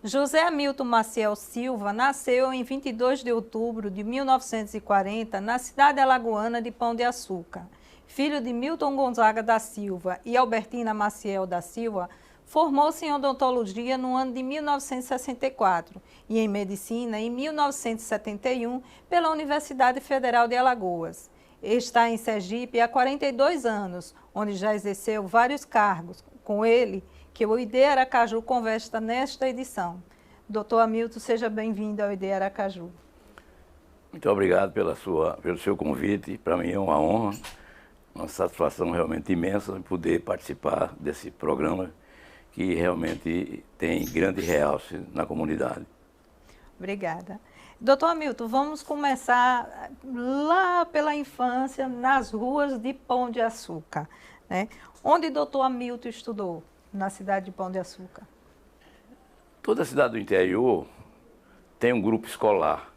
José Hamilton Maciel Silva nasceu em 22 de outubro de 1940 na cidade alagoana de Pão de Açúcar. Filho de Milton Gonzaga da Silva e Albertina Maciel da Silva, formou-se em odontologia no ano de 1964 e em medicina em 1971 pela Universidade Federal de Alagoas. Está em Sergipe há 42 anos, onde já exerceu vários cargos. Com ele, que o ID Aracaju conversa nesta edição. Doutor Hamilton, seja bem-vindo ao ID Aracaju. Muito obrigado pelo seu convite. Para mim é uma honra, uma satisfação realmente imensa poder participar desse programa que realmente tem grande realce na comunidade. Obrigada. Doutor Hamilton, vamos começar lá pela infância, nas ruas de Pão de Açúcar, né? Onde doutor Hamilton estudou? Na cidade de Pão de Açúcar. Toda cidade do interior tem um grupo escolar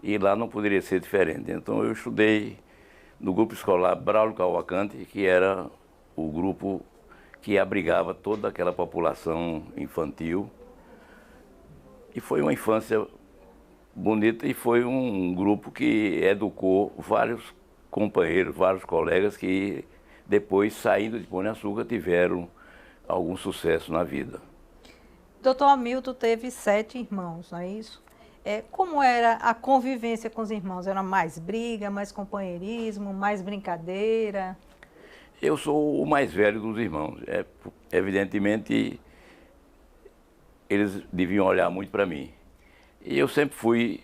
e lá não poderia ser diferente. Então eu estudei no grupo escolar Braulio Cavalcante, que era o grupo que abrigava toda aquela população infantil. E foi uma infância bonita e foi um grupo que educou vários companheiros, vários colegas que depois, saindo de Pão de Açúcar, tiveram algum sucesso na vida. Doutor Hamilton teve 7 irmãos, não é isso? Como era a convivência com os irmãos? Era mais briga, mais companheirismo, mais brincadeira? Eu sou o mais velho dos irmãos. Evidentemente, eles deviam olhar muito para mim. E eu sempre fui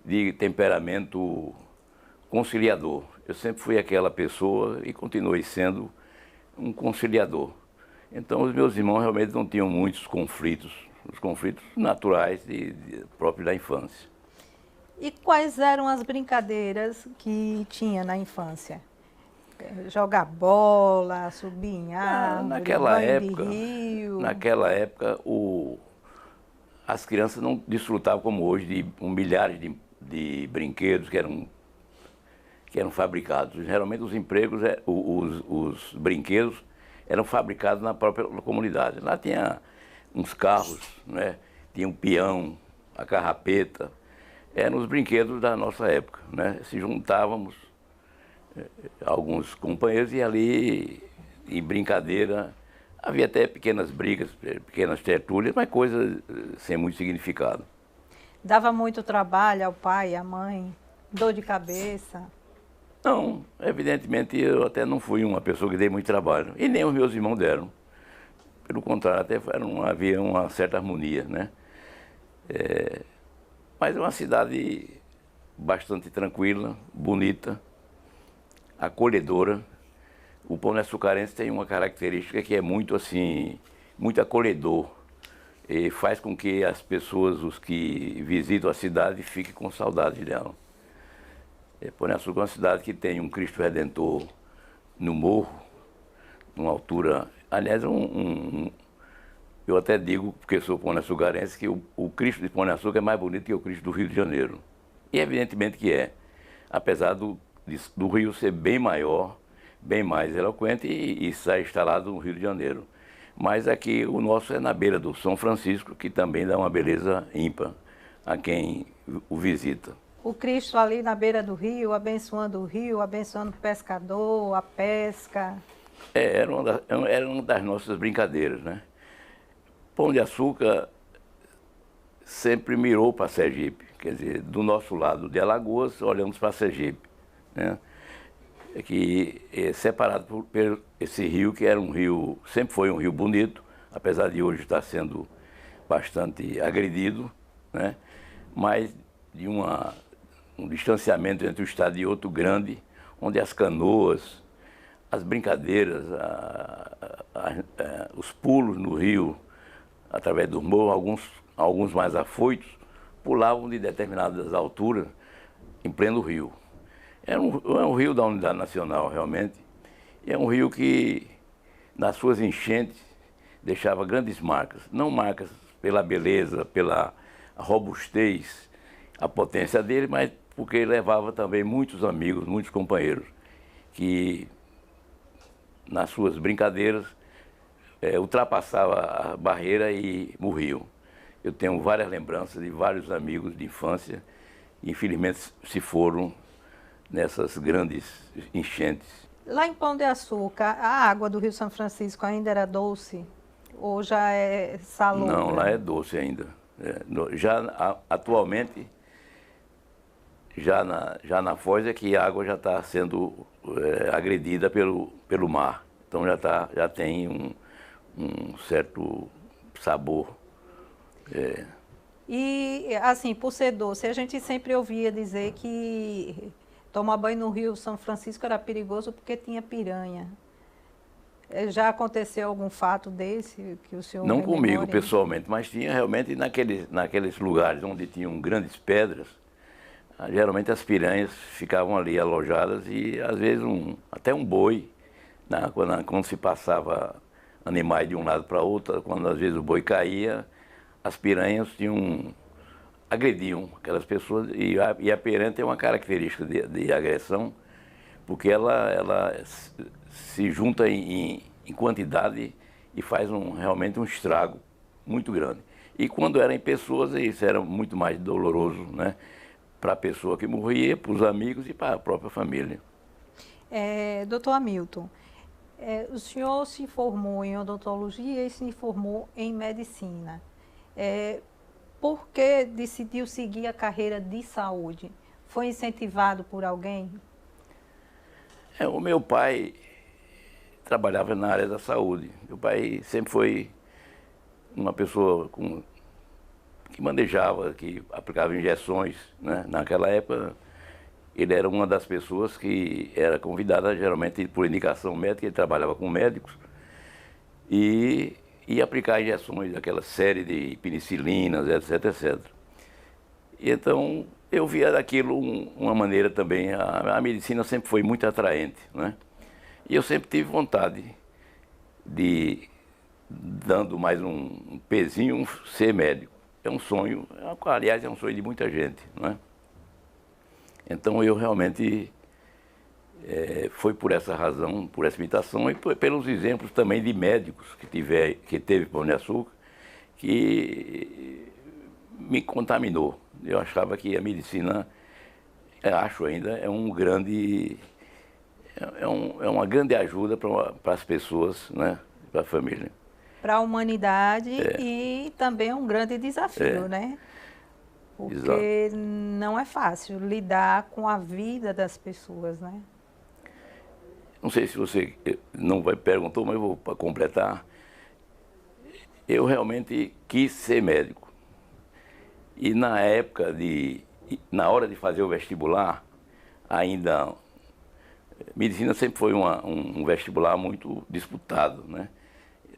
de temperamento conciliador. Eu sempre fui aquela pessoa e continuei sendo um conciliador. Então, os meus irmãos realmente não tinham muitos conflitos, os conflitos naturais próprios da infância. E quais eram as brincadeiras que tinha na infância? Jogar bola, subir em árvore, banho de rio? Naquela época, as crianças não desfrutavam como hoje de milhares de brinquedos que eram fabricados. Geralmente os brinquedos eram fabricados na própria comunidade. Lá tinha uns carros, né? Tinha um peão, a carrapeta. Eram os brinquedos da nossa época, né? Se juntávamos alguns companheiros e ali, em brincadeira, havia até pequenas brigas, pequenas tertúlias, mas coisas sem muito significado. Dava muito trabalho ao pai e à mãe? Dor de cabeça? Não, evidentemente eu até não fui uma pessoa que dei muito trabalho, e nem os meus irmãos deram. Pelo contrário, até havia uma certa harmonia, né? Mas é uma cidade bastante tranquila, bonita, acolhedora. O Pão de Açucarense tem uma característica que é muito assim, muito acolhedor. E faz com que as pessoas, os que visitam a cidade, fiquem com saudade dela. Pão de Açúcar é uma cidade que tem um Cristo Redentor no morro, numa altura... Aliás, eu até digo, porque sou pão de açucarense, que o Cristo de Pão de Açúcar é mais bonito que o Cristo do Rio de Janeiro. E evidentemente que é, apesar do Rio ser bem maior, bem mais eloquente e estar instalado no Rio de Janeiro. Mas aqui o nosso é na beira do São Francisco, que também dá uma beleza ímpar a quem o visita. O Cristo ali na beira do rio, abençoando o pescador, a pesca. Era uma das nossas brincadeiras, né? Pão de Açúcar sempre mirou para Sergipe, quer dizer, do nosso lado de Alagoas, olhamos para Sergipe, né? Que é separado por esse rio, que era um rio, sempre foi um rio bonito, apesar de hoje estar sendo bastante agredido, né? Mas de um distanciamento entre um estado e outro grande, onde as canoas, as brincadeiras, os pulos no rio, através do morro, alguns mais afoitos, pulavam de determinadas alturas em pleno rio. É um rio da Unidade Nacional, realmente, e é um rio que, nas suas enchentes, deixava grandes marcas. Não marcas pela beleza, pela robustez, a potência dele, mas porque levava também muitos amigos, muitos companheiros, que nas suas brincadeiras ultrapassava a barreira e morriam. eu tenho várias lembranças de vários amigos de infância, que infelizmente se foram nessas grandes enchentes. Lá em Pão de Açúcar, a água do Rio São Francisco ainda era doce? Ou já é salobra? Não, lá é doce ainda. Atualmente, já na foz é que a água já está sendo agredida pelo mar. Então já tem um certo sabor. E, assim, por ser doce, a gente sempre ouvia dizer que tomar banho no Rio São Francisco era perigoso porque tinha piranha. Já aconteceu algum fato desse que o senhor Não comigo, rememore? pessoalmente, mas tinha realmente naqueles lugares onde tinham grandes pedras, geralmente as piranhas ficavam ali alojadas e às vezes até um boi, quando se passava animais de um lado para outro, quando às vezes o boi caía, as piranhas agrediam aquelas pessoas e a piranha tem uma característica de agressão, porque ela se junta em quantidade e faz realmente um estrago muito grande. E quando era em pessoas, isso era muito mais doloroso, né? Para a pessoa que morria, para os amigos e para a própria família. Doutor Hamilton, o senhor se formou em odontologia e se formou em medicina. Por que decidiu seguir a carreira de saúde? Foi incentivado por alguém? O meu pai trabalhava na área da saúde. Meu pai sempre foi uma pessoa que manejava, que aplicava injeções, né? Naquela época, ele era uma das pessoas que era convidada, geralmente por indicação médica, ele trabalhava com médicos, e ia aplicar injeções, aquela série de penicilinas, etc, etc. E então, eu via daquilo uma maneira também, a medicina sempre foi muito atraente, né? E eu sempre tive vontade de, dando mais um pezinho, ser médico. É um sonho, aliás, é um sonho de muita gente, né? Então eu realmente foi por essa razão, por essa imitação e pelos exemplos também de médicos que teve Pão de Açúcar, que me contaminou. Eu achava que a medicina, acho ainda, é uma grande ajuda para as pessoas, né? Para a família. Para a humanidade e também um grande desafio, né? Porque Exato. não é fácil lidar com a vida das pessoas, né? Não sei se você não perguntou, mas eu vou para completar. Eu realmente quis ser médico. E na hora de fazer o vestibular, ainda, medicina sempre foi um vestibular muito disputado, né?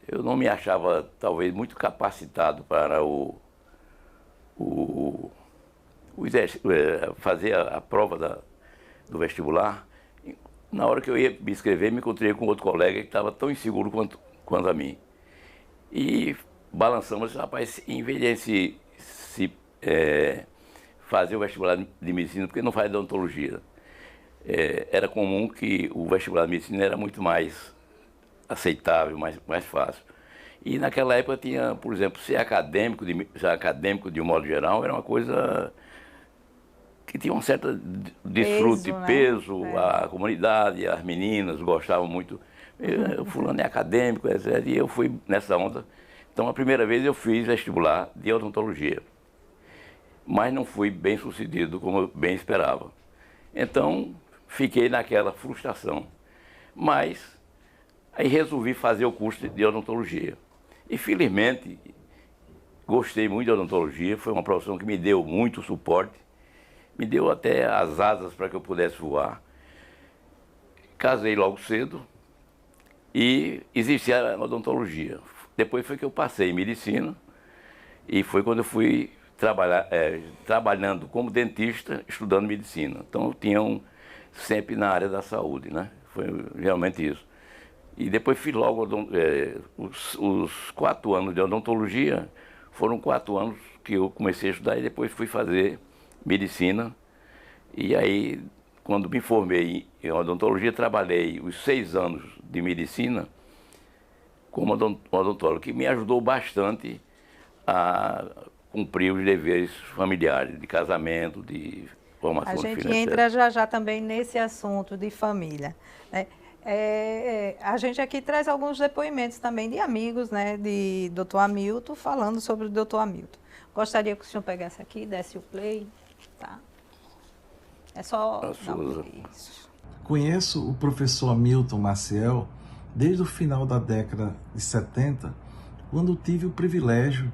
Eu não me achava, talvez, muito capacitado para fazer a prova do vestibular. Na hora que eu ia me inscrever, me encontrei com outro colega que estava tão inseguro quanto a mim. E balançamos, rapaz, em vez de fazer o vestibular de medicina, porque não faz odontologia. Era comum que o vestibular de medicina era muito mais aceitável, mais fácil. E naquela época tinha, por exemplo, ser acadêmico de um modo geral, era uma coisa que tinha um certo desfrute, peso, né? A comunidade, as meninas gostavam muito. O fulano é acadêmico, etc. E eu fui nessa onda. Então, a primeira vez eu fiz vestibular de odontologia, mas não fui bem sucedido como eu bem esperava. Então, fiquei naquela frustração. Mas aí resolvi fazer o curso de odontologia. E felizmente, gostei muito de odontologia, foi uma profissão que me deu muito suporte, me deu até as asas para que eu pudesse voar. Casei logo cedo e existia a odontologia. Depois foi que eu passei em medicina e foi quando eu fui trabalhando como dentista, estudando medicina. Então eu tinha sempre na área da saúde, né? Foi realmente isso. E depois fiz logo os 4 anos de odontologia, foram 4 anos que eu comecei a estudar e depois fui fazer medicina. E aí, quando me formei em odontologia, trabalhei os 6 anos de medicina como odontólogo, que me ajudou bastante a cumprir os deveres familiares, de casamento, de formação A gente financeira. entra já já também nesse assunto de família, né? A gente aqui traz alguns depoimentos também de amigos, né, de Dr. Hamilton, falando sobre o Dr. Hamilton. Gostaria que o senhor pegasse aqui, desse o play, tá? É só dar um play. Isso. Conheço o professor Hamilton Maciel desde o final da década de 70, quando tive o privilégio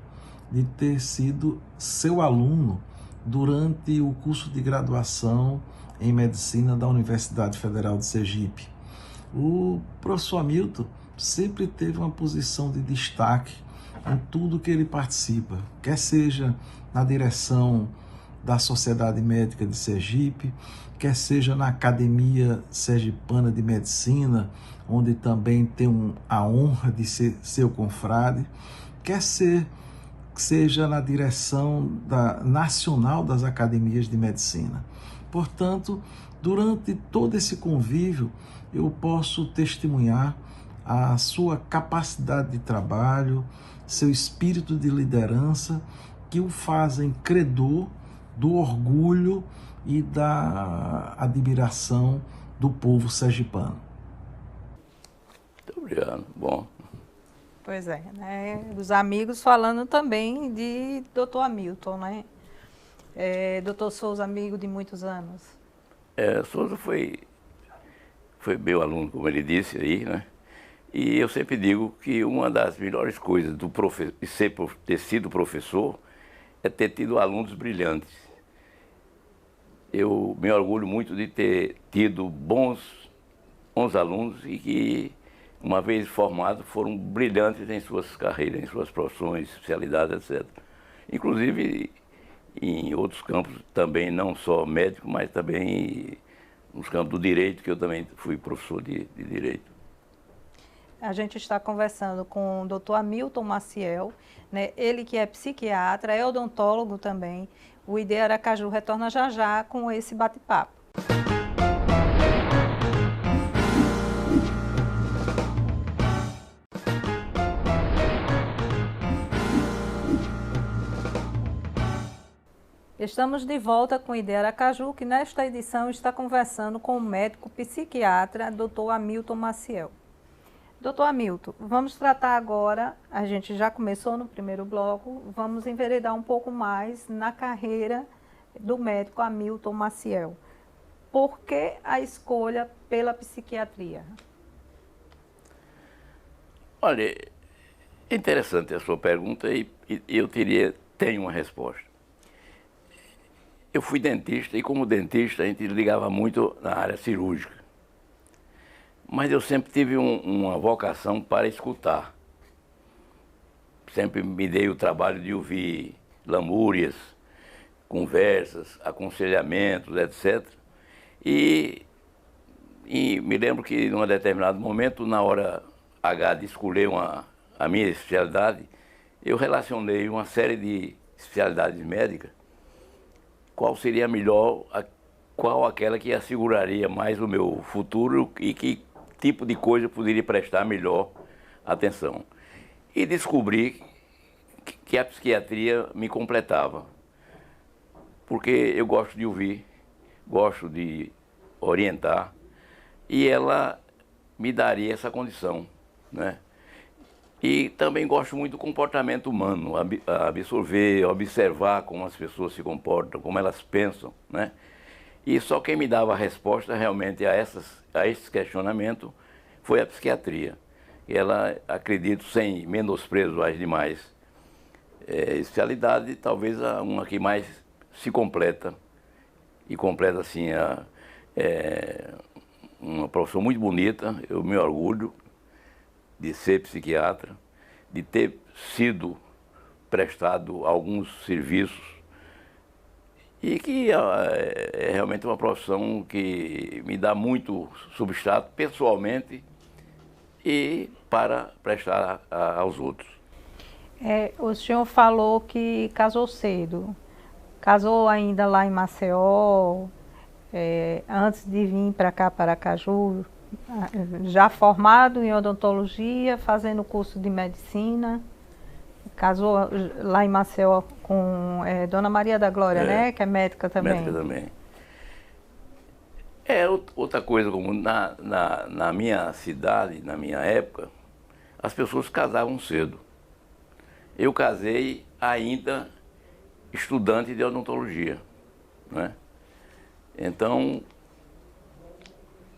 de ter sido seu aluno durante o curso de graduação em Medicina da Universidade Federal de Sergipe. O professor Hamilton sempre teve uma posição de destaque em tudo que ele participa, quer seja na direção da Sociedade Médica de Sergipe, quer seja na Academia Sergipana de Medicina, onde também tem a honra de ser seu confrade, quer seja na direção nacional das Academias de Medicina. Portanto, durante todo esse convívio, eu posso testemunhar a sua capacidade de trabalho, seu espírito de liderança, que o fazem credor do orgulho e da admiração do povo sergipano. Muito obrigado. Bom. Pois é, né? Os amigos falando também de Dr. Hamilton, né? Dr. Souza, amigo de muitos anos. Souza foi meu aluno, como ele disse aí, né? E eu sempre digo que uma das melhores coisas de ter sido professor é ter tido alunos brilhantes. Eu me orgulho muito de ter tido bons alunos e que, uma vez formados, foram brilhantes em suas carreiras, em suas profissões, especialidades, etc. Inclusive em outros campos também, não só médico, mas também nos campos do direito, que eu também fui professor de direito. A gente está conversando com o Dr. Hamilton Maciel, né? Ele que é psiquiatra, é odontólogo também. O ID Aracaju retorna já já com esse bate-papo. Estamos de volta com o ID Aracaju, que nesta edição está conversando com o médico psiquiatra Dr. Hamilton Maciel. Doutor Hamilton, vamos tratar agora, a gente já começou no primeiro bloco, vamos enveredar um pouco mais na carreira do médico Hamilton Maciel. Por que a escolha pela psiquiatria? Olha, é interessante a sua pergunta e eu tenho uma resposta. Eu fui dentista e, como dentista, a gente ligava muito na área cirúrgica. Mas eu sempre tive uma vocação para escutar. Sempre me dei o trabalho de ouvir lamúrias, conversas, aconselhamentos, etc. E me lembro que, em um determinado momento, na hora H de escolher a minha especialidade, eu relacionei uma série de especialidades médicas, qual seria a melhor, qual aquela que asseguraria mais o meu futuro e que tipo de coisa eu poderia prestar melhor atenção. E descobri que a psiquiatria me completava, porque eu gosto de ouvir, gosto de orientar, e ela me daria essa condição, né? E também gosto muito do comportamento humano, absorver, observar como as pessoas se comportam, como elas pensam, né? E só quem me dava a resposta realmente a esse questionamento foi a psiquiatria. E ela, acredito, sem menosprezo às demais especialidades, talvez uma que mais se completa, e completa assim, uma profissão muito bonita. Eu me orgulho de ser psiquiatra, de ter sido prestado alguns serviços, e que é realmente uma profissão que me dá muito substrato pessoalmente e para prestar aos outros. O senhor falou que casou cedo. Casou ainda lá em Maceió, antes de vir para cá, para Aracaju, já formado em odontologia, fazendo curso de medicina. Casou lá em Maceió com Dona Maria da Glória, né? Que é médica também. Médica também. Outra coisa, como na minha cidade, na minha época, as pessoas casavam cedo. Eu casei ainda estudante de odontologia, né? Então,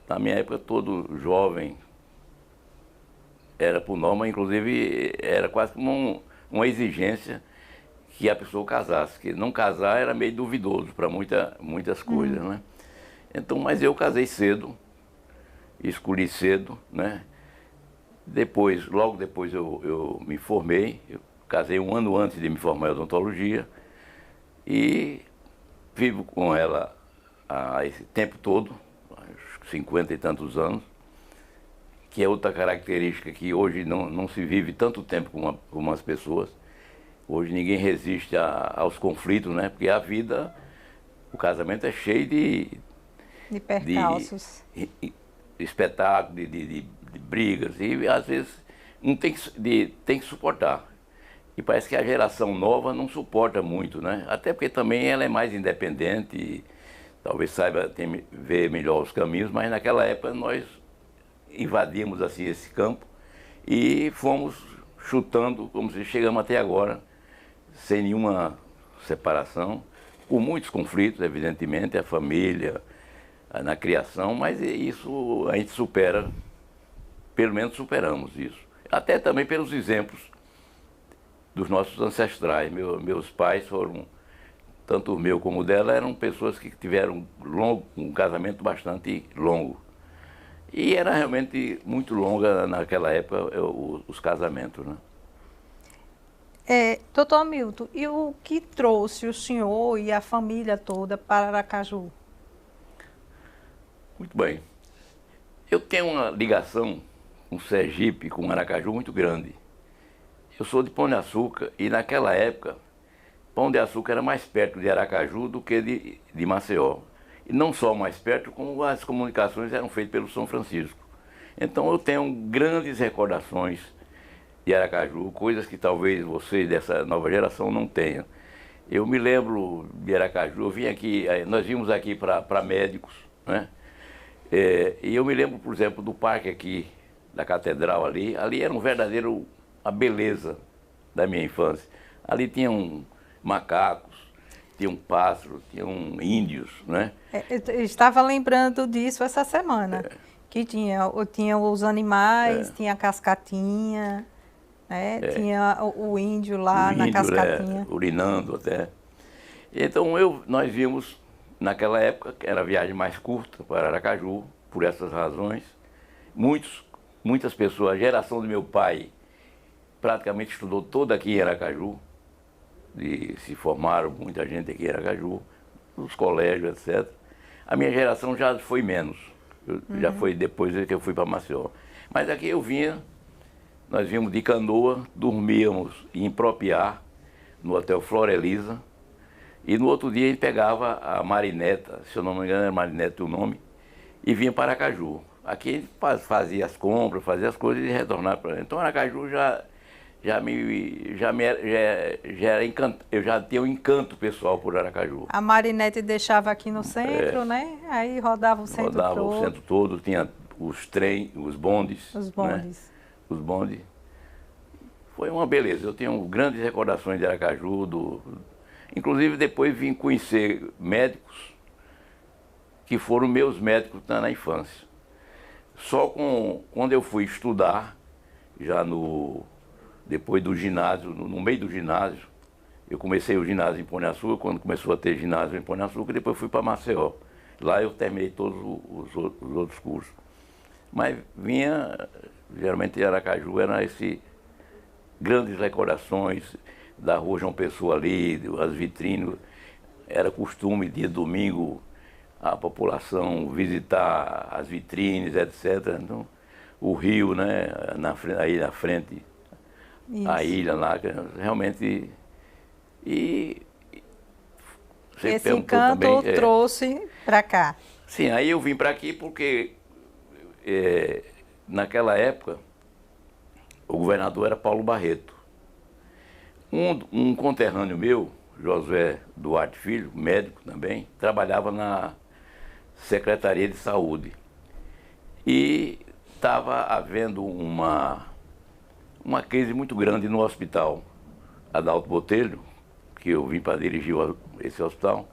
na minha época, todo jovem era por norma, inclusive era quase como uma exigência que a pessoa casasse, que não casar era meio duvidoso para muitas coisas, né? Então, mas eu casei cedo, escolhi cedo, né? Depois, logo depois eu me formei, eu casei um ano antes de me formar em odontologia e vivo com ela há esse tempo todo, 50 e tantos anos, que é outra característica que hoje não se vive tanto tempo com as pessoas. Hoje ninguém resiste aos conflitos, né? Porque a vida, o casamento é cheio de percalços, de espetáculo, de brigas, e às vezes não tem que suportar. E parece que a geração nova não suporta muito, né? Até porque também ela é mais independente, e talvez saiba ver melhor os caminhos, mas naquela época nós invadimos assim esse campo e fomos chutando, como se chegamos até agora, sem nenhuma separação, com muitos conflitos, evidentemente, a família, na criação, mas isso a gente supera, pelo menos superamos isso. Até também pelos exemplos dos nossos ancestrais. Meus pais foram, tanto o meu como o dela, eram pessoas que tiveram um casamento bastante longo. E era realmente muito longa naquela época os casamentos, né? Doutor Hamilton, e o que trouxe o senhor e a família toda para Aracaju? Muito bem. Eu tenho uma ligação com Sergipe, com Aracaju muito grande. Eu sou de Pão de Açúcar e naquela época, Pão de Açúcar era mais perto de Aracaju do que de Maceió. E não só mais perto, como as comunicações eram feitas pelo São Francisco. Então eu tenho grandes recordações de Aracaju, coisas que talvez vocês dessa nova geração não tenham. Eu me lembro de Aracaju, eu vim aqui, nós vimos aqui para médicos, né? E eu me lembro, por exemplo, do parque aqui, da catedral ali era um verdadeiro, a beleza da minha infância. Ali tinham macacos, tinham pássaros, tinham índios, né? Eu estava lembrando disso essa semana, que tinha os animais, tinha a cascatinha, né? Tinha o índio lá na cascatinha. Urinando até. Então nós vimos, naquela época, que era a viagem mais curta para Aracaju, por essas razões. Muitas pessoas, a geração do meu pai, praticamente estudou toda aqui em Aracaju, se formaram muita gente aqui em Aracaju, nos colégios, etc. A minha geração já foi menos, já foi depois que eu fui para Maceió. Mas aqui nós vimos de canoa, dormíamos em Propiá, no Hotel Flora Elisa, e no outro dia a gente pegava a Marineta, se eu não me engano era Marineta o nome, e vinha para Aracaju. Aqui a gente fazia as compras, fazia as coisas e retornava para lá. Então Aracaju eu já tinha um encanto pessoal por Aracaju. A Marinete deixava aqui no centro, né? Aí rodava o centro todo. Rodava o centro todo, tinha os trens, os bondes. Os bondes. Né? Os bondes. Foi uma beleza. Eu tenho grandes recordações de Aracaju. Inclusive depois vim conhecer médicos que foram meus médicos na infância. Só quando eu fui estudar, já depois do ginásio, no meio do ginásio, eu comecei o ginásio em Pão de Açúcar, quando começou a ter ginásio em Pão de Açúcar, depois fui para Maceió. Lá eu terminei todos os outros cursos. Mas geralmente em Aracaju, eram essas grandes recordações da Rua João Pessoa ali, as vitrines. Era costume, dia domingo, a população visitar as vitrines, etc. Então, o rio, né, aí na frente, isso. A ilha lá, realmente. E esse encanto também, trouxe para cá. Sim, aí eu vim para aqui porque naquela época o governador era Paulo Barreto. Um conterrâneo meu, Josué Duarte Filho, médico também, trabalhava na Secretaria de Saúde. E estava havendo uma crise muito grande no hospital Adalto Botelho, que eu vim para dirigir esse hospital.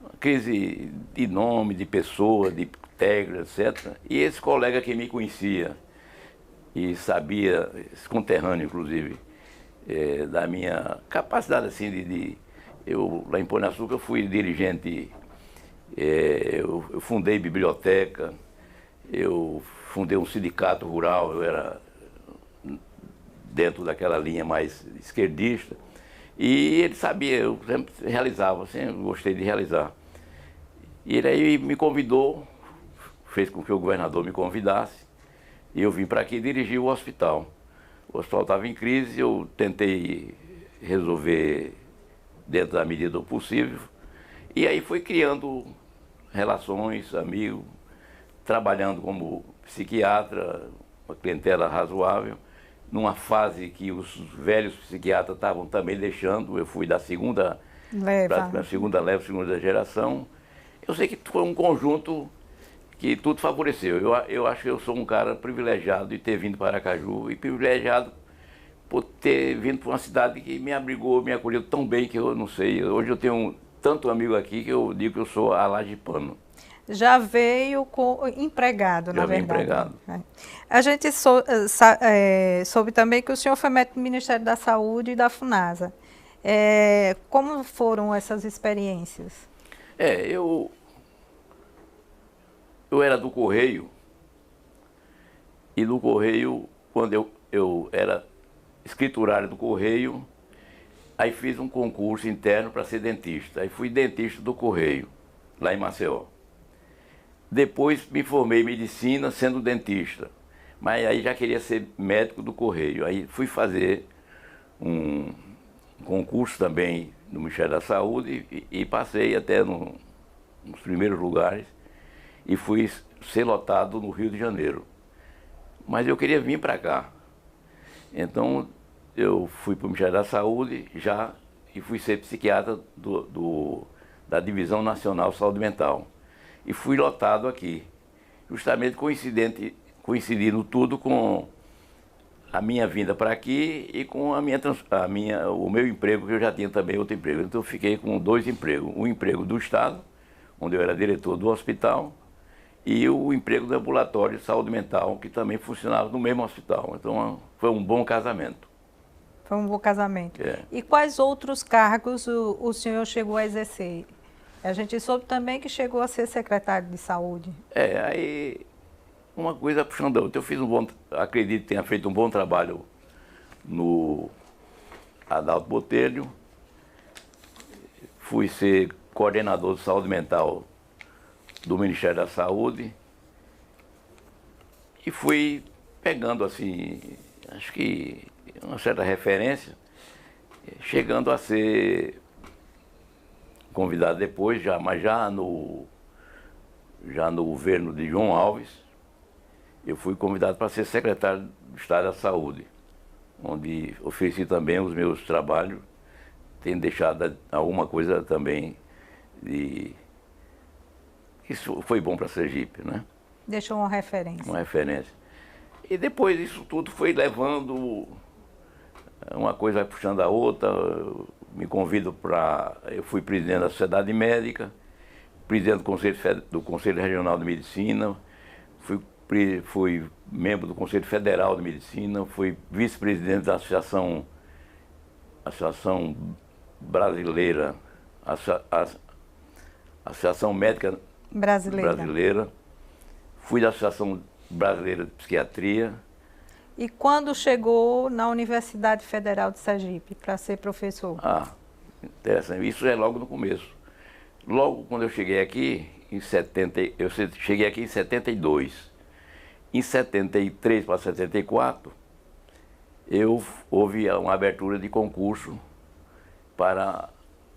Uma crise de nome, de pessoa, de técnica, etc. E esse colega que me conhecia e sabia, esse conterrâneo inclusive, da minha capacidade assim eu lá em Pão de Açúcar fui dirigente, eu fundei biblioteca, eu fundei um sindicato rural, eu era dentro daquela linha mais esquerdista, e ele sabia, eu sempre realizava, sempre gostei de realizar. E ele aí me convidou, fez com que o governador me convidasse, e eu vim para aqui dirigir o hospital. O hospital estava em crise, eu tentei resolver dentro da medida do possível, e aí fui criando relações, amigos, trabalhando como psiquiatra, uma clientela razoável, numa fase que os velhos psiquiatras estavam também deixando. Eu fui da segunda leva, segunda geração. Eu sei que foi um conjunto que tudo favoreceu. Eu acho que eu sou um cara privilegiado de ter vindo para Aracaju e privilegiado por ter vindo para uma cidade que me abrigou, me acolheu tão bem que eu não sei. Hoje eu tenho tanto amigo aqui que eu digo que eu sou a Lajipano. Já veio empregado, na verdade. Empregado. A gente soube também que o senhor foi médico do Ministério da Saúde e da FUNASA. Como foram essas experiências? Eu era do Correio, e do Correio, quando eu era escriturário do Correio, aí fiz um concurso interno para ser dentista. Aí fui dentista do Correio, lá em Maceió. Depois me formei em medicina sendo dentista, mas aí já queria ser médico do Correio. Aí fui fazer um concurso também no Ministério da Saúde e passei até nos primeiros lugares e fui ser lotado no Rio de Janeiro. Mas eu queria vir para cá. Então eu fui para o Ministério da Saúde e fui ser psiquiatra da Divisão Nacional de Saúde Mental. E fui lotado aqui, justamente coincidindo tudo com a minha vinda para aqui e com o meu emprego, que eu já tinha também outro emprego. Então eu fiquei com 2 empregos, um emprego do Estado, onde eu era diretor do hospital, e o emprego do ambulatório de saúde mental, que também funcionava no mesmo hospital. Então foi um bom casamento. Foi um bom casamento. E quais outros cargos o senhor chegou a exercer? A gente soube também que chegou a ser secretário de saúde. Aí uma coisa puxando a outra. Acredito que tenha feito um bom trabalho no Adalto Botelho. Fui ser coordenador de saúde mental do Ministério da Saúde. E fui pegando, assim, acho que uma certa referência, chegando a ser convidado depois, mas já no governo de João Alves, eu fui convidado para ser secretário do Estado da Saúde, onde ofereci também os meus trabalhos, tenho deixado alguma coisa também isso foi bom para Sergipe, né? Deixou uma referência. Uma referência. E depois isso tudo foi levando, uma coisa vai puxando a outra. Me convido eu fui presidente da Sociedade Médica, presidente do Conselho Regional de Medicina, fui membro do Conselho Federal de Medicina, fui vice-presidente da Associação Brasileira, Associação Médica Brasileira, fui da Associação Brasileira de Psiquiatria. E quando chegou na Universidade Federal de Sergipe para ser professor? Interessante. Isso é logo no começo. Logo quando eu cheguei aqui, eu cheguei aqui em 72. Em 73 para 74, houve uma abertura de concurso para a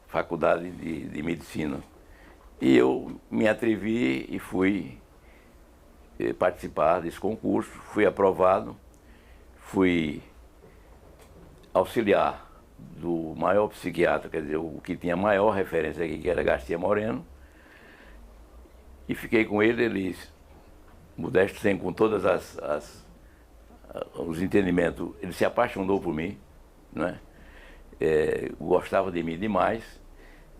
Faculdade de Medicina. E eu me atrevi e fui participar desse concurso, fui aprovado, fui auxiliar do maior psiquiatra, quer dizer, o que tinha maior referência aqui, que era Garcia Moreno, e fiquei com ele, modesto sem, com todas os entendimentos, ele se apaixonou por mim, né? Gostava de mim demais,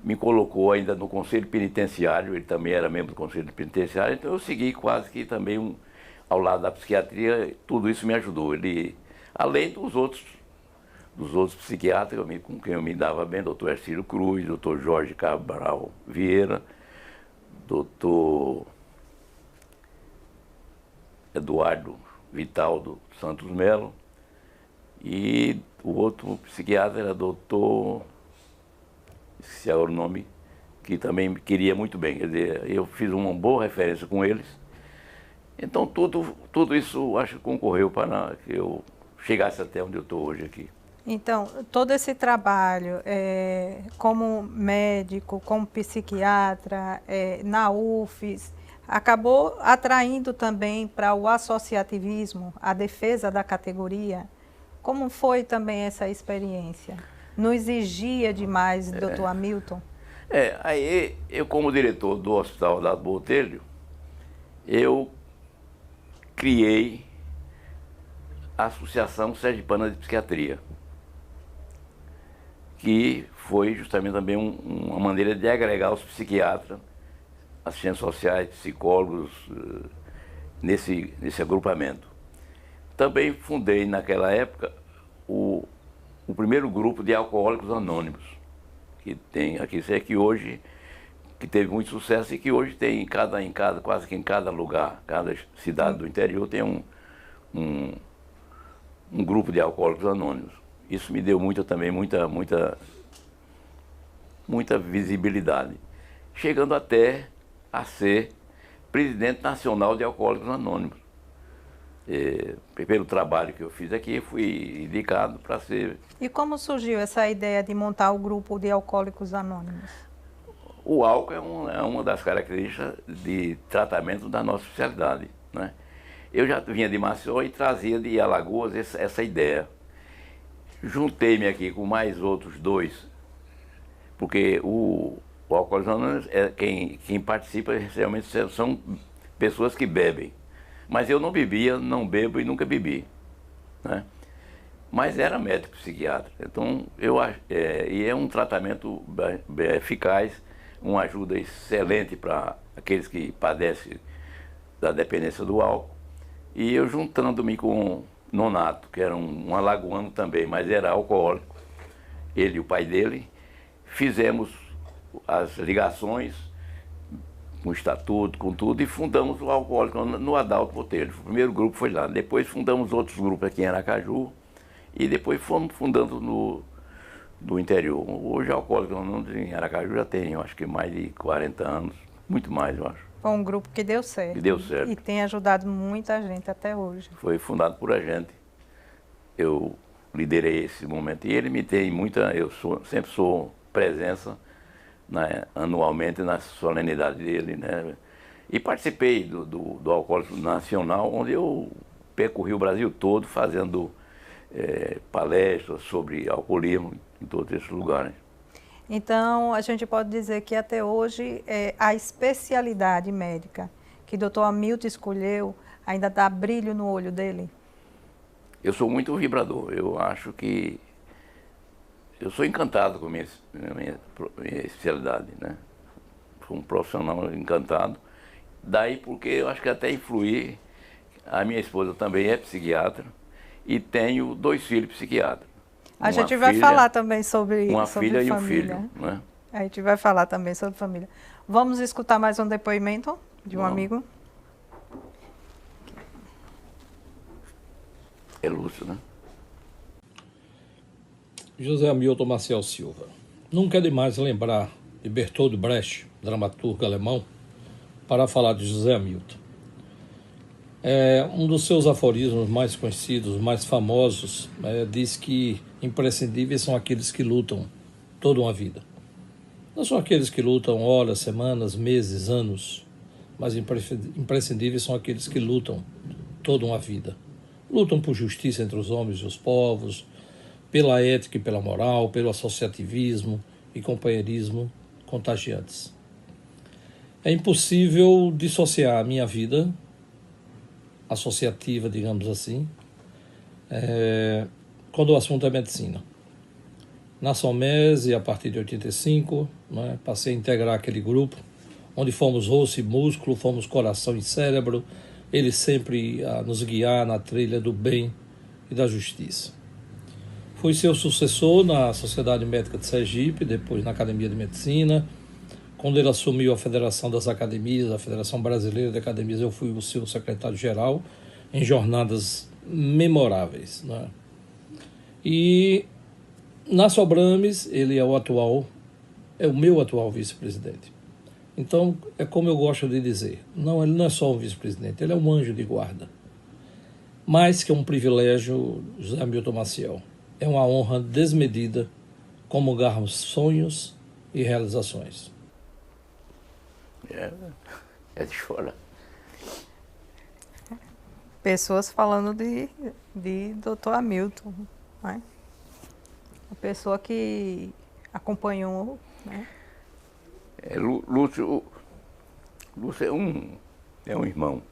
me colocou ainda no conselho penitenciário, ele também era membro do conselho penitenciário, então eu segui quase que também ao lado da psiquiatria, tudo isso me ajudou. Ele, além dos outros psiquiatras com quem eu me dava bem, doutor Ercílio Cruz, doutor Jorge Cabral Vieira, doutor Eduardo Vitaldo Santos Melo, e o outro psiquiatra era doutor, esqueci agora o nome, que também me queria muito bem. Quer dizer, eu fiz uma boa referência com eles. Então tudo isso acho que concorreu para que eu chegasse até onde eu estou hoje aqui. Então, todo esse trabalho como médico, como psiquiatra, na UFES, acabou atraindo também para o associativismo, a defesa da categoria. Como foi também essa experiência? Não exigia demais, doutor Hamilton? Aí eu como diretor do Hospital Dado Botelho, eu criei a Associação Sergipana de Psiquiatria, que foi justamente também uma maneira de agregar os psiquiatras, assistentes sociais, psicólogos, nesse agrupamento. Também fundei naquela época o primeiro grupo de alcoólicos anônimos, que tem aqui, que hoje, que teve muito sucesso e que hoje tem quase que em cada lugar, cada cidade do interior tem um grupo de alcoólicos anônimos. Isso me deu muita visibilidade, chegando até a ser presidente nacional de Alcoólicos Anônimos. Pelo trabalho que eu fiz aqui, fui indicado para ser... E como surgiu essa ideia de montar o grupo de Alcoólicos Anônimos? O álcool é uma das características de tratamento da nossa especialidade, né? Eu já vinha de Maceió e trazia de Alagoas essa ideia. Juntei-me aqui com mais outros dois, porque o Alcoólicos Anônimos, quem participa realmente são pessoas que bebem. Mas eu não bebia, não bebo e nunca bebi, né? Mas era médico psiquiatra, então e é um tratamento eficaz, uma ajuda excelente para aqueles que padecem da dependência do álcool. E eu juntando-me com Nonato, que era um alagoano também, mas era alcoólico, ele e o pai dele, fizemos as ligações com o estatuto, com tudo, e fundamos o Alcoólico no Adalto Botelho. O primeiro grupo foi lá. Depois fundamos outros grupos aqui em Aracaju e depois fomos fundando no interior. Hoje o Alcoólico em Aracaju já tem, eu acho que mais de 40 anos, muito mais, eu acho. Foi um grupo que deu certo. Que deu certo. E tem ajudado muita gente até hoje. Foi fundado por a gente. Eu liderei esse momento e ele me tem sempre sou presença, né, anualmente na solenidade dele, né? E participei do Alcoólico Nacional, onde eu percorri o Brasil todo fazendo palestras sobre alcoolismo em todos esses lugares. Então, a gente pode dizer que até hoje a especialidade médica que o doutor Hamilton escolheu ainda dá brilho no olho dele? Eu sou muito vibrador, eu acho que eu sou encantado com a minha especialidade, né? Sou um profissional encantado. Daí porque eu acho que até influí, a minha esposa também é psiquiatra e tenho 2 filhos psiquiatras. A gente vai falar também sobre uma filha família. E um filho, né? A gente vai falar também sobre família. Vamos escutar mais um depoimento de um amigo? É Lúcio, né? José Hamilton Maciel Silva. Nunca é demais lembrar de Bertolt Brecht, dramaturgo alemão, para falar de José Hamilton. Um dos seus aforismos mais conhecidos, mais famosos, diz que imprescindíveis são aqueles que lutam toda uma vida. Não são aqueles que lutam horas, semanas, meses, anos, mas imprescindíveis são aqueles que lutam toda uma vida. Lutam por justiça entre os homens e os povos, pela ética e pela moral, pelo associativismo e companheirismo contagiantes. É impossível dissociar a minha vida associativa, digamos assim, quando o assunto é medicina. Na SOMES, a partir de 85, né, passei a integrar aquele grupo, onde fomos osso e músculo, fomos coração e cérebro, ele sempre a nos guiar na trilha do bem e da justiça. Fui seu sucessor na Sociedade Médica de Sergipe, depois na Academia de Medicina. Quando ele assumiu a Federação das Academias, a Federação Brasileira de Academias, eu fui o seu secretário-geral em jornadas memoráveis, né? E na Sobrames, ele é o meu atual vice-presidente. Então, é como eu gosto de dizer, não, ele não é só um vice-presidente, ele é um anjo de guarda. Mais que um privilégio, José Hamilton Maciel. É uma honra desmedida comungarmos sonhos e realizações. É de chorar. Pessoas falando de Dr. Hamilton, né? Uma pessoa que acompanhou, né? Lúcio é um irmão.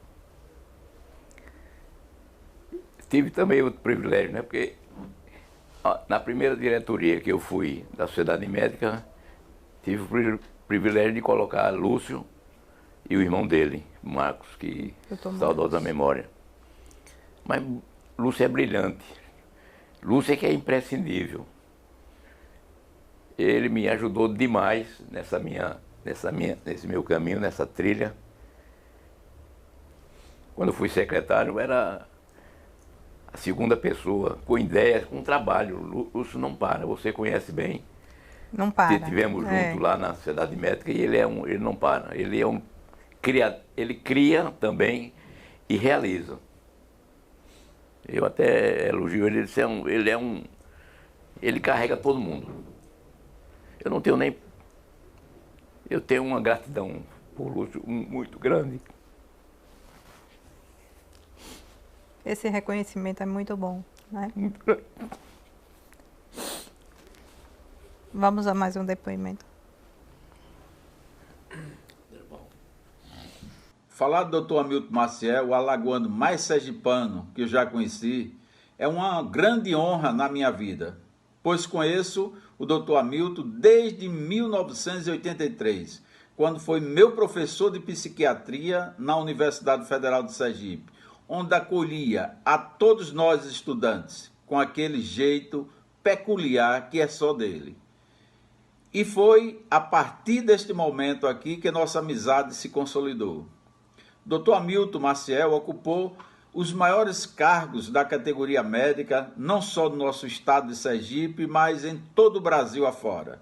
Tive também outro privilégio, né? Porque na primeira diretoria que eu fui da Sociedade Médica, tive o privilégio de colocar Lúcio e o irmão dele, Marcos, que saudosa memória. Mas Lúcio é brilhante. Lúcio é que é imprescindível. Ele me ajudou demais nesse meu caminho, nessa trilha. Quando eu fui secretário, eu era a segunda pessoa, com ideias, com trabalho. Lúcio não para, você conhece bem. Não para. Estivemos juntos lá na Sociedade Médica e ele não para. Ele cria também e realiza. Eu até elogio ele, ele carrega todo mundo. Eu não tenho nem... Eu tenho uma gratidão por Lúcio muito grande. Esse reconhecimento é muito bom, né? Muito grande. Vamos a mais um depoimento. Falar do Dr. Hamilton Maciel, o alagoano mais sergipano que eu já conheci, é uma grande honra na minha vida, pois conheço o Dr. Hamilton desde 1983, quando foi meu professor de psiquiatria na Universidade Federal de Sergipe, onde acolhia a todos nós estudantes com aquele jeito peculiar que é só dele. E foi a partir deste momento aqui que nossa amizade se consolidou. Dr. Hamilton Maciel ocupou os maiores cargos da categoria médica, não só do nosso estado de Sergipe, mas em todo o Brasil afora.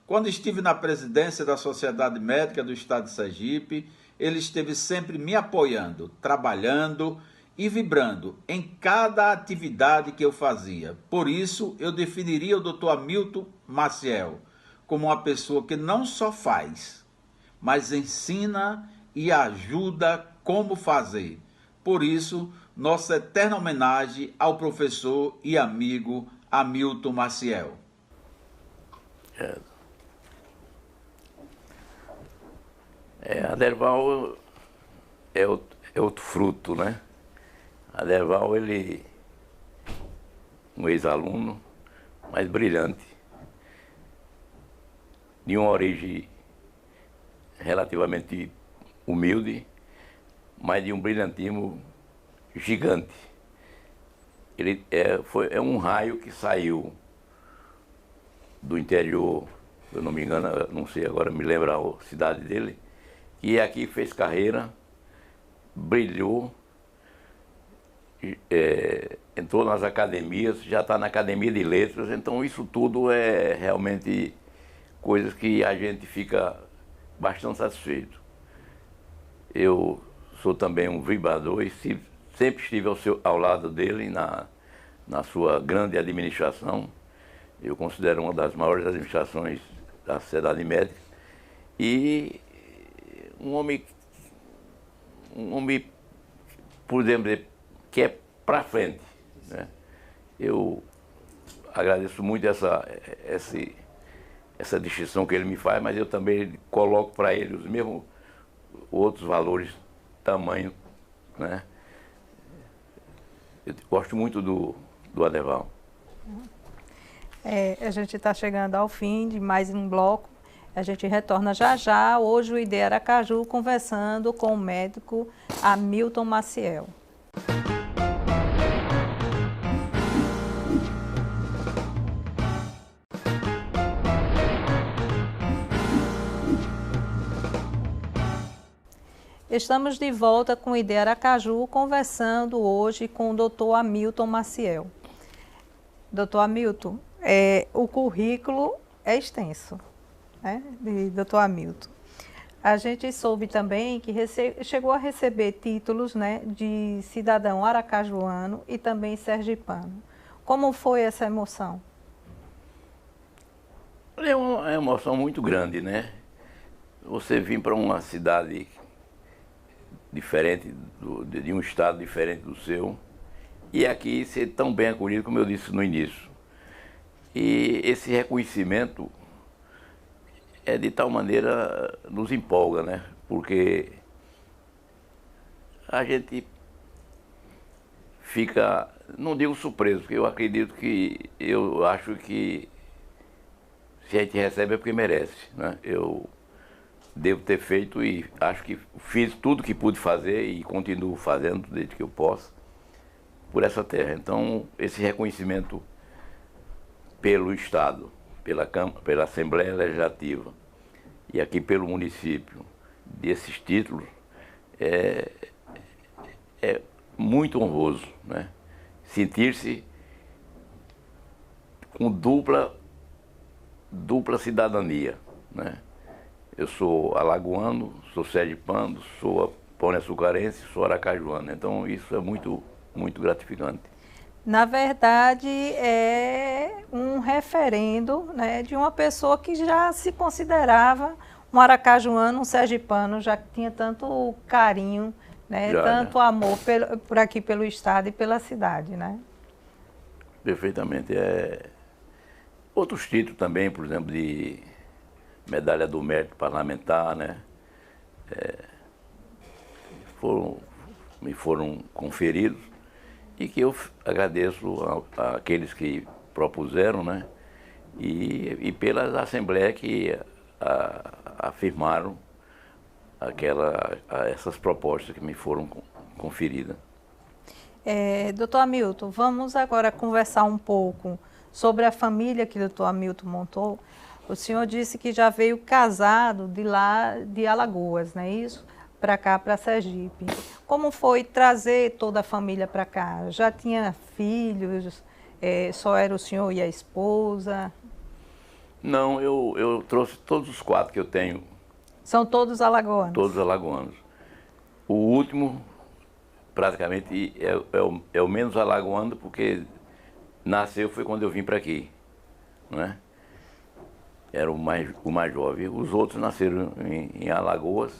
Quando estive na presidência da Sociedade Médica do estado de Sergipe, ele esteve sempre me apoiando, trabalhando e vibrando em cada atividade que eu fazia. Por isso, eu definiria o Dr. Hamilton Maciel como uma pessoa que não só faz, mas ensina e ajuda como fazer. Por isso, nossa eterna homenagem ao professor e amigo Hamilton Maciel. Aderval é outro fruto, né? Aderval, ele um ex-aluno, mas brilhante, de uma origem relativamente humilde, mas de um brilhantismo gigante. Ele é um raio que saiu do interior, se eu não me engano, não sei agora, me lembra a cidade dele, e aqui fez carreira, brilhou, entrou nas academias, já está na Academia de Letras, então isso tudo é realmente coisas que a gente fica bastante satisfeito. Eu sou também um vibrador e sempre estive ao lado dele na sua grande administração. Eu considero uma das maiores administrações da Sociedade Médica. E um homem, por exemplo, que é para frente, né? agradeço muito essa distinção que ele me faz, mas eu também coloco para ele os mesmos outros valores, tamanho, né? Eu gosto muito do Adeval. A gente está chegando ao fim de mais um bloco. A gente retorna já já. Hoje o ID Aracaju conversando com o médico Hamilton Maciel. Estamos de volta com o ID Aracaju, conversando hoje com o Dr. Hamilton Maciel. Dr. Hamilton, o currículo é extenso, né, de Dr. Hamilton. A gente soube também que chegou a receber títulos, né, de cidadão aracajuano e também sergipano. Como foi essa emoção? É uma emoção muito grande, né? Você vir para uma cidade diferente, de um estado diferente do seu, e aqui ser tão bem acolhido como eu disse no início. E esse reconhecimento de tal maneira nos empolga, né? Porque a gente fica, não digo surpreso, porque eu acredito eu acho que se a gente recebe é porque merece, né? Eu devo ter feito e acho que fiz tudo que pude fazer e continuo fazendo desde que eu posso por essa terra. Então, esse reconhecimento pelo Estado, pela Assembleia Legislativa e aqui pelo município, desses títulos, é muito honroso, né? Sentir-se com dupla cidadania, né? Eu sou alagoano, sou sergipano, sou pão açucarense, sou aracajuano. Então isso é muito, muito gratificante. Na verdade, é um referendo, né, de uma pessoa que já se considerava um aracajuano, um sergipano, já que tinha tanto carinho, né, tanto amor por aqui pelo estado e pela cidade, né? Perfeitamente. Outros títulos também, por exemplo, de medalha do mérito parlamentar, né? Me foram conferidos e que eu agradeço àqueles que propuseram, né? E pelas assembleias que afirmaram essas propostas que me foram conferidas. Doutor Hamilton, vamos agora conversar um pouco sobre a família que o doutor Hamilton montou. O senhor disse que já veio casado de lá de Alagoas, não é isso? Para cá, para Sergipe. Como foi trazer toda a família para cá? Já tinha filhos? Só era o senhor e a esposa? Não, eu trouxe todos os 4 que eu tenho. São todos alagoanos? Todos alagoanos. O último, praticamente, é o menos alagoano, porque nasceu foi quando eu vim para aqui, né? Era o mais jovem. Os outros nasceram em Alagoas,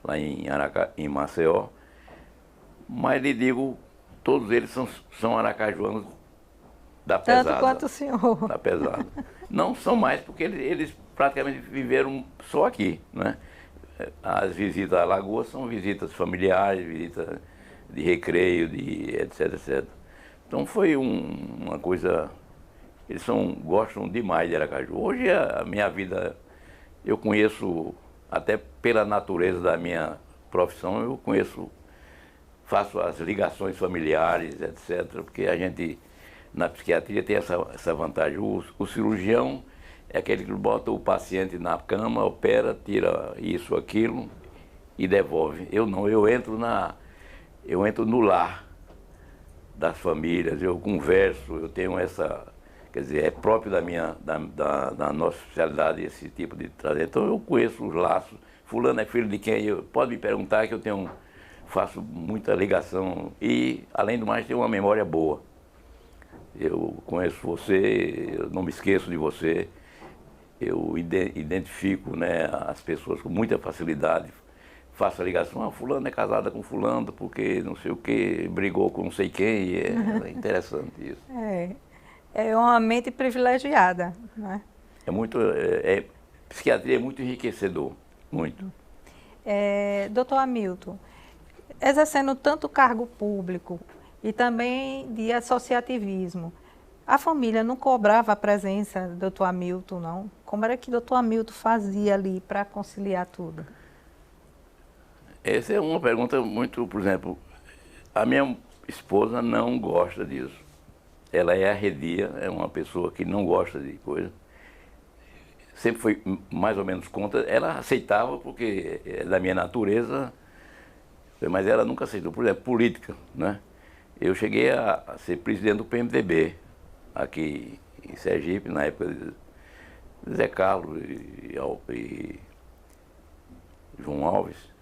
lá em Maceió. Mas lhe digo, todos eles são aracajuanos da pesada. Tanto quanto o senhor. Da pesada. Não são mais, porque eles praticamente viveram só aqui, né? As visitas a Alagoas são visitas familiares, visitas de recreio, etc, etc. Então foi uma coisa... Eles gostam demais de Aracaju. Hoje a minha vida, eu conheço, até pela natureza da minha profissão, eu conheço, faço as ligações familiares, etc. Porque a gente, na psiquiatria, tem essa vantagem. O cirurgião é aquele que bota o paciente na cama, opera, tira isso, aquilo e devolve. Eu não, eu entro no lar das famílias, eu converso, eu tenho quer dizer, é próprio da nossa especialidade esse tipo de trazer. Então eu conheço os laços. Fulano é filho de quem? Pode me perguntar que eu faço muita ligação e, além do mais, tenho uma memória boa. Eu conheço você, eu não me esqueço de você. Eu identifico, né, as pessoas com muita facilidade. Faço a ligação, fulano é casada com fulano porque não sei o que, brigou com não sei quem. É interessante isso. É uma mente privilegiada, né? Psiquiatria é muito enriquecedor, muito. Doutor Hamilton, exercendo tanto cargo público e também de associativismo, a família não cobrava a presença do doutor Hamilton, não? Como era que o doutor Hamilton fazia ali para conciliar tudo? Essa é uma pergunta muito, por exemplo, a minha esposa não gosta disso. Ela é arredia, é uma pessoa que não gosta de coisa. Sempre foi mais ou menos contra. Ela aceitava porque é da minha natureza, mas ela nunca aceitou. Por exemplo, política, né? Eu cheguei a ser presidente do PMDB aqui em Sergipe, na época de Zé Carlos e João Alves.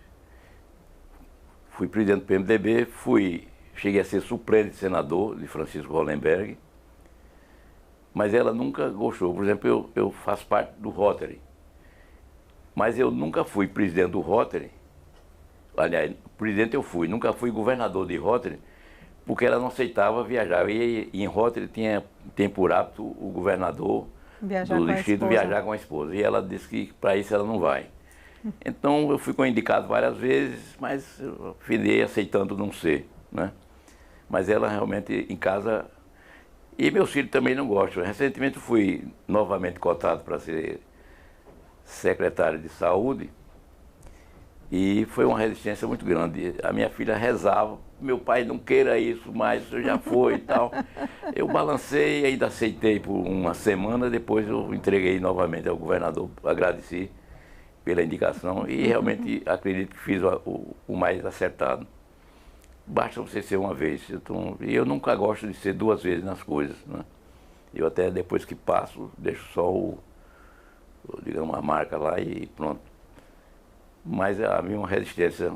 Fui presidente do PMDB, cheguei a ser suplente de senador de Francisco Hollenberg, mas ela nunca gostou. Por exemplo, eu faço parte do Rotary, mas eu nunca fui presidente do Rotary. Aliás, presidente eu fui, nunca fui governador de Rotary, porque ela não aceitava viajar. E em Rotary tem por hábito o governador do distrito viajar com a esposa. E ela disse que para isso ela não vai. Então eu fui indicado várias vezes, mas eu fiquei aceitando não ser, né? Mas ela realmente em casa... E meus filhos também não gostam. Recentemente fui novamente cotado para ser secretário de saúde e foi uma resistência muito grande. A minha filha rezava, meu pai não queira isso mais, isso já foi e tal. Eu balancei e ainda aceitei por uma semana, depois eu entreguei novamente ao governador, agradeci pela indicação e realmente acredito que fiz o mais acertado. Basta você ser uma vez. Então, e eu nunca gosto de ser duas vezes nas coisas, né? Eu até depois que passo, deixo só digamos, a marca lá e pronto. Mas havia uma resistência,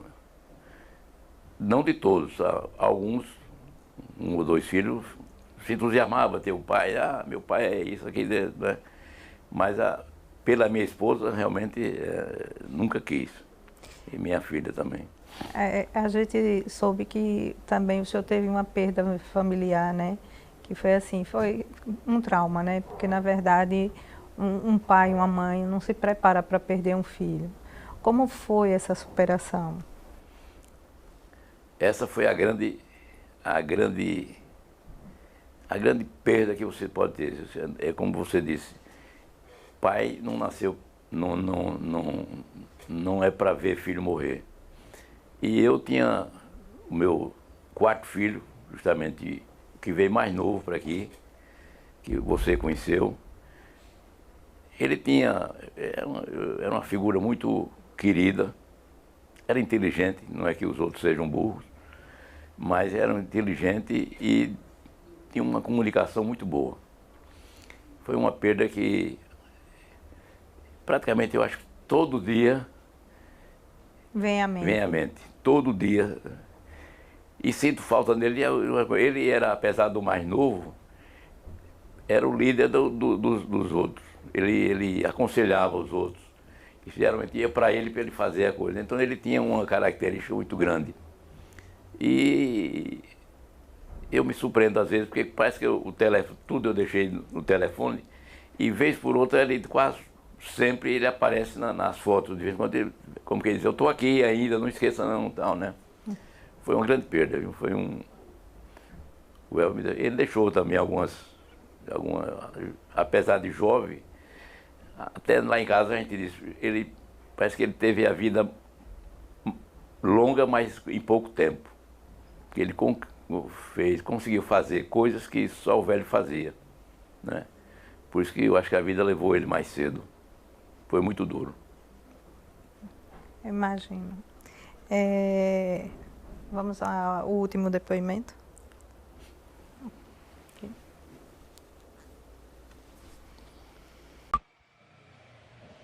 não de todos, alguns, um ou dois filhos, se entusiasmavam ter o pai, meu pai é isso, aquilo, né? Mas pela minha esposa, realmente, nunca quis. E minha filha também. A gente soube que também o senhor teve uma perda familiar, né? Que foi assim, foi um trauma, né? Porque, na verdade, um pai e uma mãe não se prepara para perder um filho. Como foi essa superação? Essa foi a grande perda que você pode ter. É como você disse, pai não nasceu, não é para ver filho morrer. E eu tinha o meu quarto filho, justamente, que veio mais novo para aqui, que você conheceu. Ele era uma figura muito querida, era inteligente, não é que os outros sejam burros, mas era inteligente e tinha uma comunicação muito boa. Foi uma perda que, praticamente, eu acho que todo dia vem à mente. Todo dia. E sinto falta dele. Ele era, apesar do mais novo, era o líder dos outros. Ele aconselhava os outros. E geralmente ia para ele fazer a coisa. Então ele tinha uma característica muito grande. E eu me surpreendo às vezes, porque parece que tudo eu deixei no telefone, e vez por outra ele quase sempre ele aparece nas fotos, de vez em quando ele, como que ele diz, eu estou aqui ainda, não esqueça não, tal, né? Foi uma grande perda, viu? O Elvis, ele deixou também apesar de jovem, até lá em casa a gente diz, parece que ele teve a vida longa, mas em pouco tempo. Porque ele conseguiu fazer coisas que só o velho fazia, né? Por isso que eu acho que a vida levou ele mais cedo. Foi muito duro. Imagino. Vamos ao último depoimento. Okay.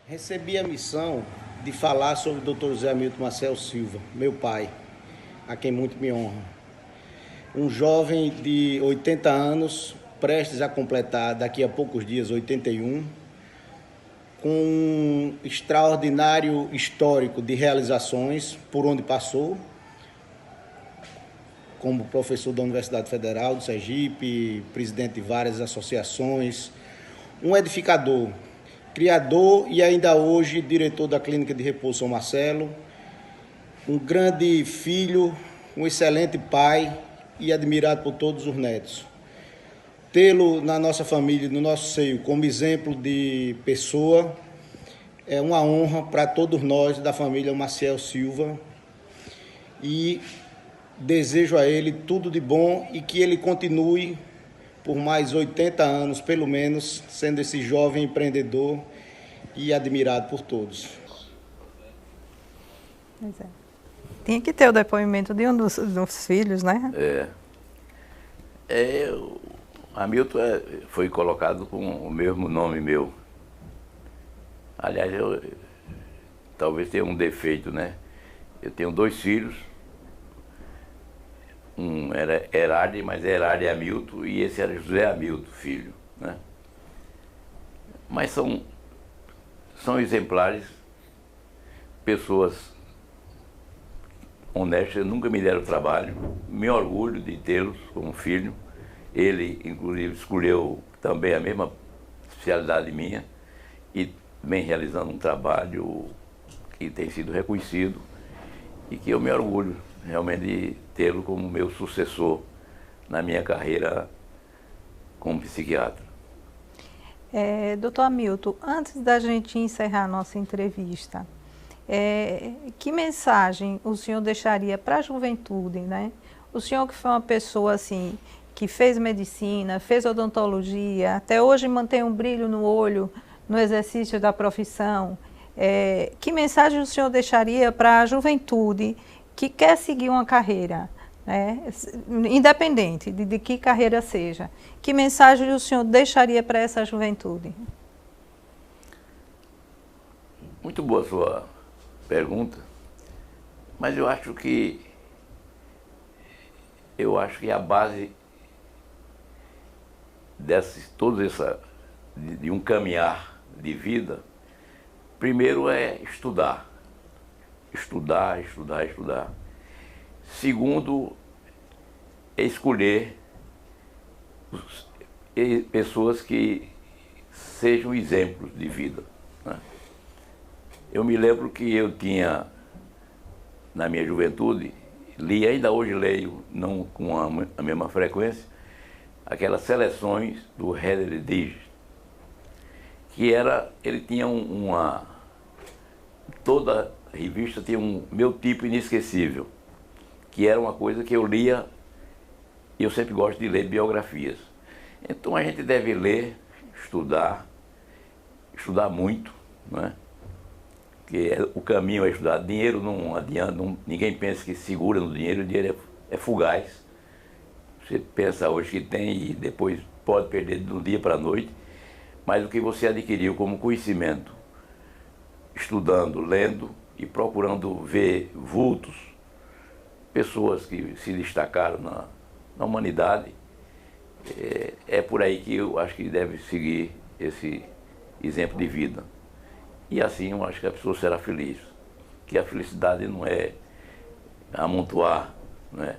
Recebi a missão de falar sobre o Dr. José Hamilton Maciel Silva, meu pai, a quem muito me honra. Um jovem de 80 anos, prestes a completar daqui a poucos dias 81, com um extraordinário histórico de realizações por onde passou, como professor da Universidade Federal do Sergipe, presidente de várias associações, um edificador, criador e ainda hoje diretor da Clínica de Repouso São Marcelo, um grande filho, um excelente pai e admirado por todos os netos. Tê-lo na nossa família, no nosso seio, como exemplo de pessoa, é uma honra para todos nós da família Maciel Silva e desejo a ele tudo de bom e que ele continue por mais 80 anos, pelo menos, sendo esse jovem empreendedor e admirado por todos. Pois é. Tinha que ter o depoimento de um dos filhos, né? Hamilton foi colocado com o mesmo nome meu. Aliás, eu talvez tenha um defeito, né? Eu tenho 2 filhos. Um era Herade, mas Herade Hamilton, e esse era José Hamilton, filho, né? Mas são exemplares, pessoas honestas, nunca me deram trabalho. Me orgulho de tê-los como filho. Ele, inclusive, escolheu também a mesma especialidade minha e vem realizando um trabalho que tem sido reconhecido e que eu me orgulho realmente de tê-lo como meu sucessor na minha carreira como psiquiatra. Doutor Hamilton, antes da gente encerrar a nossa entrevista, que mensagem o senhor deixaria para a juventude, né? O senhor que foi uma pessoa assim, que fez medicina, fez odontologia, até hoje mantém um brilho no olho no exercício da profissão. Que mensagem o senhor deixaria para a juventude que quer seguir uma carreira, né? Independente de que carreira seja? Que mensagem o senhor deixaria para essa juventude? Muito boa a sua pergunta, mas eu acho que a base de um caminhar de vida, primeiro é estudar. Estudar, estudar, estudar. Segundo, é escolher pessoas que sejam exemplos de vida, né? Eu me lembro que eu tinha, na minha juventude, li, ainda hoje leio, não com a mesma frequência, aquelas seleções do Redder Digest, que ele tinha toda revista tinha um meu tipo inesquecível, que era uma coisa que eu lia, e eu sempre gosto de ler biografias. Então a gente deve ler, estudar muito, né? Que o caminho é estudar. Dinheiro não adianta, ninguém pensa que segura no dinheiro, o dinheiro é fugaz. Você pensa hoje que tem e depois pode perder do dia para a noite, mas o que você adquiriu como conhecimento, estudando, lendo e procurando ver vultos, pessoas que se destacaram na humanidade, é por aí que eu acho que deve seguir esse exemplo de vida. E assim eu acho que a pessoa será feliz. Que a felicidade não é amontoar, né?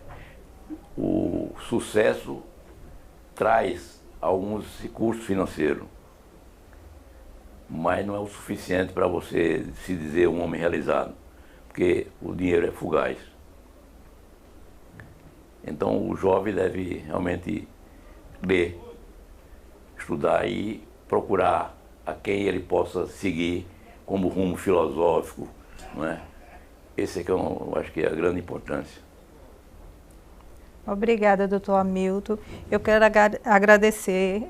O sucesso traz alguns recursos financeiros, mas não é o suficiente para você se dizer um homem realizado, porque o dinheiro é fugaz. Então o jovem deve realmente ler, estudar e procurar a quem ele possa seguir como rumo filosófico, não é? Esse é que eu acho que é a grande importância. Obrigada, doutor Hamilton. Eu quero agradecer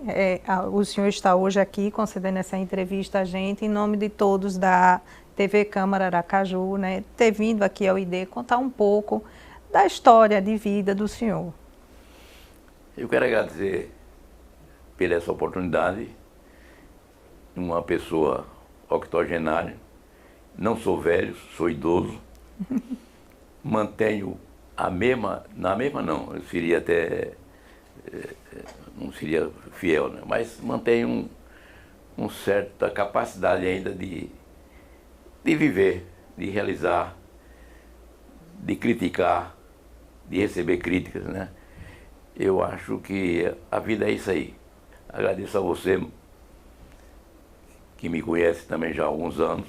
o senhor estar hoje aqui concedendo essa entrevista a gente, em nome de todos da TV Câmara Aracaju, né, ter vindo aqui ao ID contar um pouco da história de vida do senhor. Eu quero agradecer por essa oportunidade. Uma pessoa octogenária, não sou velho, sou idoso, mantenho não, eu seria até, não seria fiel, né? Mas mantenho uma certa capacidade ainda de viver, de realizar, de criticar, de receber críticas, né? Eu acho que a vida é isso aí. Agradeço a você, que me conhece também já há alguns anos.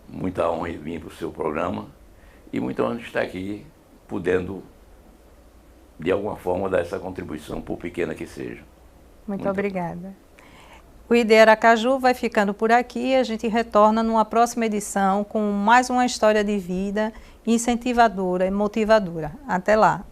Muita honra em vir para o seu programa e muita honra de estar aqui, podendo, de alguma forma, dar essa contribuição, por pequena que seja. Muito obrigada. O ID Aracaju vai ficando por aqui. A gente retorna numa próxima edição com mais uma história de vida incentivadora e motivadora. Até lá!